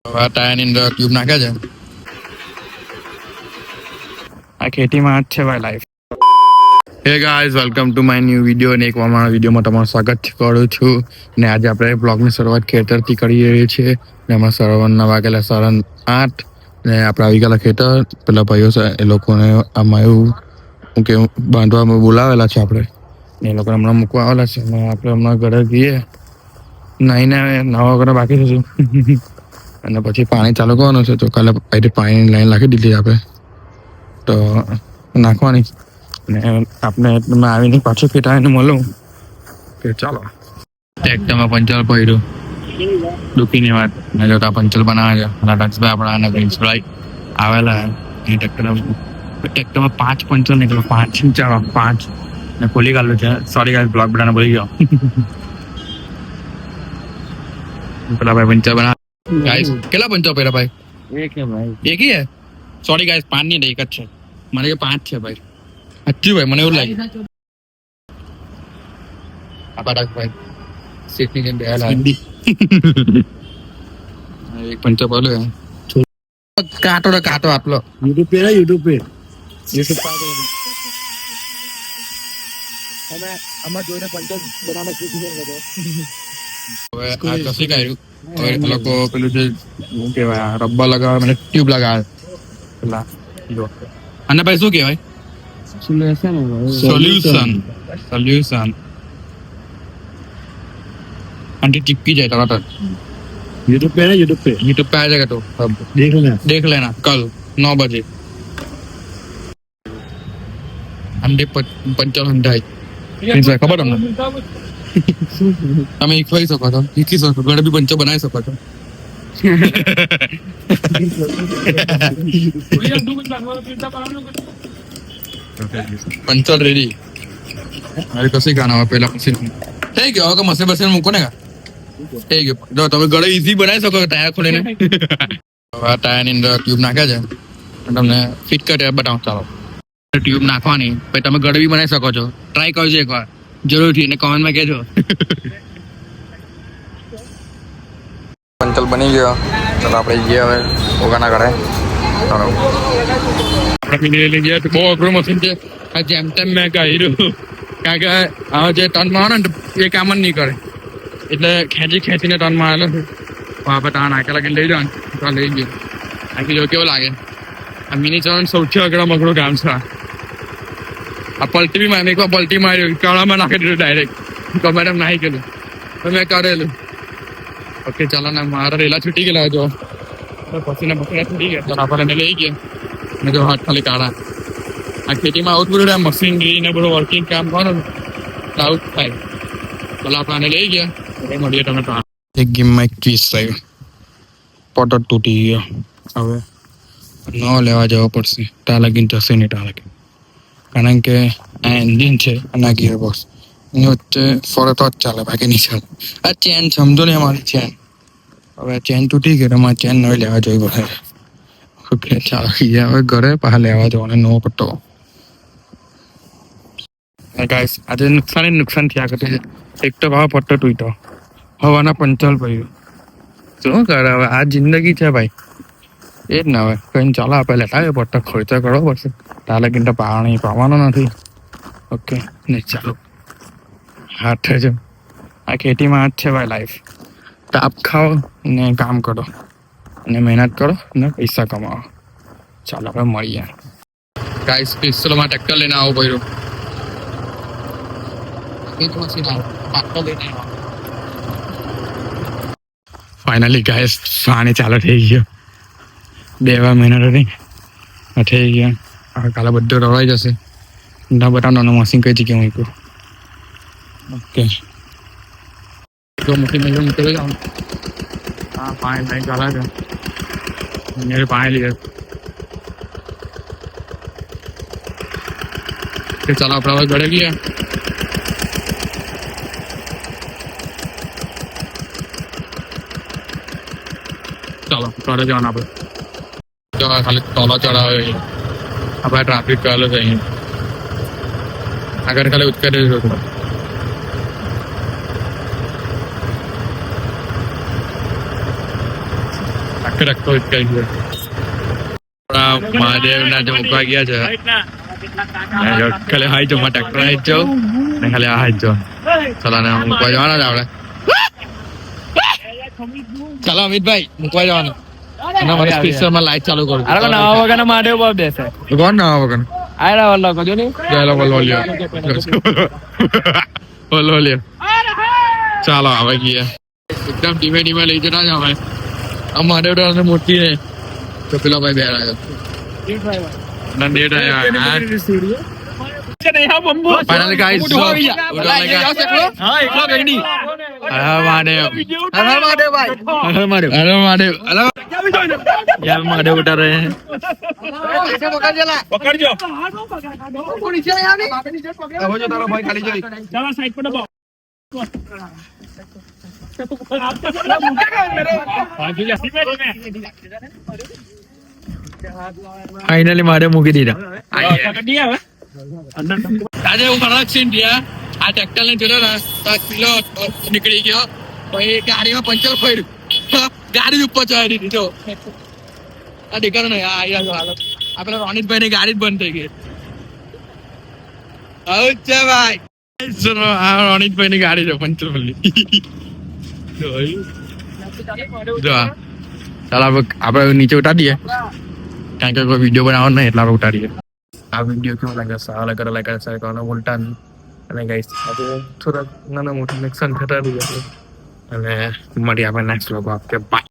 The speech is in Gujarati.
ટાયરની અંદર ટ્યુબ નાખે છે. આ ખેતીમાં જ છે ભાઈ life. Hey guys, welcome to my new video. અને એક મારા વિડીયોમાં તમારું સ્વાગત કરું છું. ને આજે આપણે બ્લોગની શરૂઆત ખેતરથી કરી રહી છીએ. ને એમાં સવારના વાગેલા 8:30 ને આપણે આવી ગયેલા ખેતર. પેલા ભાઈઓ છે એ લોકોને આમાં એવું કે બાંધવા બોલાવેલા છે આપણે. ને એ લોકોને હમણાં મૂકવા આવેલા છે. ને આપણે હમણાં ઘરે જઈએ નાહીને નવા વગર બાકી થશું. અને પછી પાણી ચાલુ કરવાનું છે. તો કાલે પાણીની લાઈન નાખી દીધી આપણે તો નાખવાની. ને આપણે આવીને પાછું ફેટાવીને મળું કે ચાલો. ટ્રેક્ટરમાં પંચર પડ્યું દુખીની વાત ને જોતા પંચર બનાવે છે. અને રક્ષભાઈ આપણા અને પ્રિન્સભાઈ આવેલા એ ટ્રેક્ટરમાં 5 પંચર નીકળ્યો. 5 ને ખોલી કાઢલું છે. સોરી ગાઈસ, બ્લોગ બનાવવાનું ભૂલી ગયો. પેલા ભાઈ પંચર બનાવે. ગાઈસ કેટલા પંચર પડ્યા ભાઈ? એક હે. સોરી ગાઈસ, 5 નહીં એક જ છે. મને કે 5 છે ભાઈ. સાચું ભાઈ, મને એવું લાગે. ભાઈ સીટની જેમ બેહેલા એક પંચર પડ્યો. કાંટો આપલો યુટ્યુબ પે આમાં જોઈને પંચર બનાવવાનું શીખી ગયો. હવે આ કસી કાઢ્યું. હવે એ લોકો પેલું જે શું કહેવાય રબ્બર લગાવે, મને ટ્યુબ લગાવે પેલા જો. અને ભાઈ શું કહેવાય? સોલ્યુશન. आंटी चिपकी जाए तब यूट्यूब पे है ना, यूट्यूब पे आ जाएगा तो अब देख लेना कल 9 बजे. आंटी पंचर हंडाई खबर તમને તમે શીખવાઈ શકો છો, શીખી શકો, ઘરે બી પંચર બનાવી શકો છો. Puncture ready. અરે કશી ગાના પેલા પછી થઈ ગયો કે મસે બસે મૂકો ને થઈ ગયો. જો તમે ઘરે ઈઝી બનાવી શકો ટાયર ખોલીને. ટાયરની અંદર ટ્યુબ નાખે છે. તમને ફિટ કરી બતાવો. ચાલો, ટ્યુબ નાખવાની પછી તમે ઘરે બી બનાવી શકો છો. ટ્રાય કરજો એકવાર જરૂરથી અને કોમેન્ટમાં કહેજો. પંચર બની ગયો. ચાલો આપણે જઈએ હવે ઓગાના ઘરે. ચાલો આપણે પીને લઈ ગયા. બહુ અઘરું મશીન છે. આ જેમ તેમ મેં કહ્યું કારણ કે આ જે ટર્નમાં આવે ને એ કામ જ નહીં કરે. એટલે ખેંચીને ટર્નમાં આવેલો છે. આપણે ત્યાં નાખેલા કે લઈ જવાનું તો લઈ ગયો. નાખી જો કેવો લાગે. આ મિની ચરણ સૌથી અઘરું કામ છે. આ પલટી બી મારી, એકવાર પલટી મારી કળામાં નાખી દીધું ડાયરેક્ટ. મેડમ નાખી ગયેલું તો મેં કરેલું. ઓકે ચાલો ને, મારા રેલા છૂટી ગયેલા જો પસીના છૂટી ગયા. ચાલો આપણે લઈ ગયા ને જો હાથ ખાલી કાઢા. આ ખેતીમાં આવું બધું મશીનરી ને બધું વર્કિંગ કામ કરો ને આવું થાય. ચાલો આપણે લઈ ગયા મળીએ તમે. એક ગેમમાં એક ટ્વીસ થયું, પોટો તૂટી ગયો. હવે ન લેવા જવો પડશે. ત્યાં લગીને જશે નહીં. ત્યાં લગીને કારણ કે આ એન્જિન છે અને આ ગિયર બોક્સ એની વચ્ચે ફરે તો જ ચાલે, બાકી નહીં ચાલે. આ ચેન સમજો ને, અમારી ચેન. હવે આ ચેન તૂટી ગઈ. અમારે ચેન નવી લેવા જવી પડે. ઓકે ચાલો હવે ઘરે પાછા લેવા જવાનો નવો પટ્ટો. ગાઈસ આજે નુકસાન થયા કરે છે. એક તો ભાવ પટ્ટો તૂટ્યો, હવાના પંચર પડ્યું. શું કરે હવે? આ જિંદગી છે ભાઈ. એ જ ને. હવે કઈ ચાલો આપણે લેતા આવ્યો પટ્ટો. ખર્ચો કરવો પડશે. ત્યાં લગીને તો પાણી પાવાનો નથી. ઓકે નહીં ચાલો હાથ જ. આ ખેતીમાં જ છે ભાઈ લાઈફ. તાપ ખાઓ ને કામ કરો ને મહેનત કરો ને પૈસા કમાવો. ચાલો આપણે મળીએ. ગાઈસ પિસ્તોલમાં ટ્રેક્ટર લઈને આવું પડ્યું. ફાઇનલી ગાઈસ પાણી ચાલુ થઈ ગયો. 2 મહિના રહી થઈ ગયા. હવે કાલે બધું રવાઈ જશે. ના બતાવવાનું મશીન કઈ જગ્યાએ મૂક્યું. ઓકે મશીન મૂકેલું જાઉં. હા પાણી ચાલે છે. પાણી લીધે ચાલો આપણે હવે ઘરે ગયા. ચાલો ઘરે જવાનું આપણે. ખાલી તોલો ચડાવે આપણે ટ્રાફિક ચાલુ છે અહીંયા આગળ. ખાલી ઉચકાઈ દઈશું. રખો કઈ ગયો મહાદેવના જે મૂકવા ગયા છે ખાલી હાઈ જો માં ટ્રેક્ટર હાઈ જાવ ને ખાલી આ હાઈ જાવ ચલા ને મૂકવા જવાના જ આપણે ચાલો અમિતભાઈ મૂકવા જવાનું અને મને સ્પીકરમાં લાઈટ ચાલુ કરું અરે નવા વગર મહાદેવ બાપ બેસે કોણ ના વગર આયરા વલ્લો કજો ની ચાલો બોલો લ્યો બોલો લ્યો ચાલો આવે ગયા એકદમ ધીમે ધીમે લઈ જતા જ અમે આ મહાદેવ ને મોટી ને તો પેલા ભાઈ બે આવ્યો ના ડેટ આવ્યા ફાઇનલ ગાઈસ હા એકલો કઈ ની હર મહાદેવ હર મહાદેવ ભાઈ હર મહાદેવ હર મહાદેવ યાર મહાદેવ ઉઠા રહે हैं પકડજો હવે જો તારો ભાઈ ખાલી જોઈ ચાલો સાઈડ પર દબાવો ફાઇનલી મહાદેવ મૂકી દીધા આજે હું ખરાબ સીન થયા આ ટ્રેક્ટર ને જોડે ને તો કિલો નીકળી ગયો પછી ગાડીમાં પંચર ફર્યું ગાડી જ ઉપર ચડાવી દીધી જો આ દેખાડો ને આ પેલા રોનિતભાઈ ની ગાડી જ બંધ થઈ ગઈ આવું છે ભાઈ આ રોનિતભાઈ ની ગાડી છે પંચર ફરી જો ચાલો આપણે નીચે ઉતારીએ કારણ કે કોઈ વિડીયો બનાવવાનો નહીં એટલે આપણે ઉતારીએ આ વિડીયો કેવો લાગે સારા લાગે શેર કરવાનું ભૂલતા નહીં અને ગાઈસ આજે થોડા નાના મોટા નુકસાન થતા રહ્યા અને મળીએ આપણે નેક્સ્ટ વ્લોગ બાય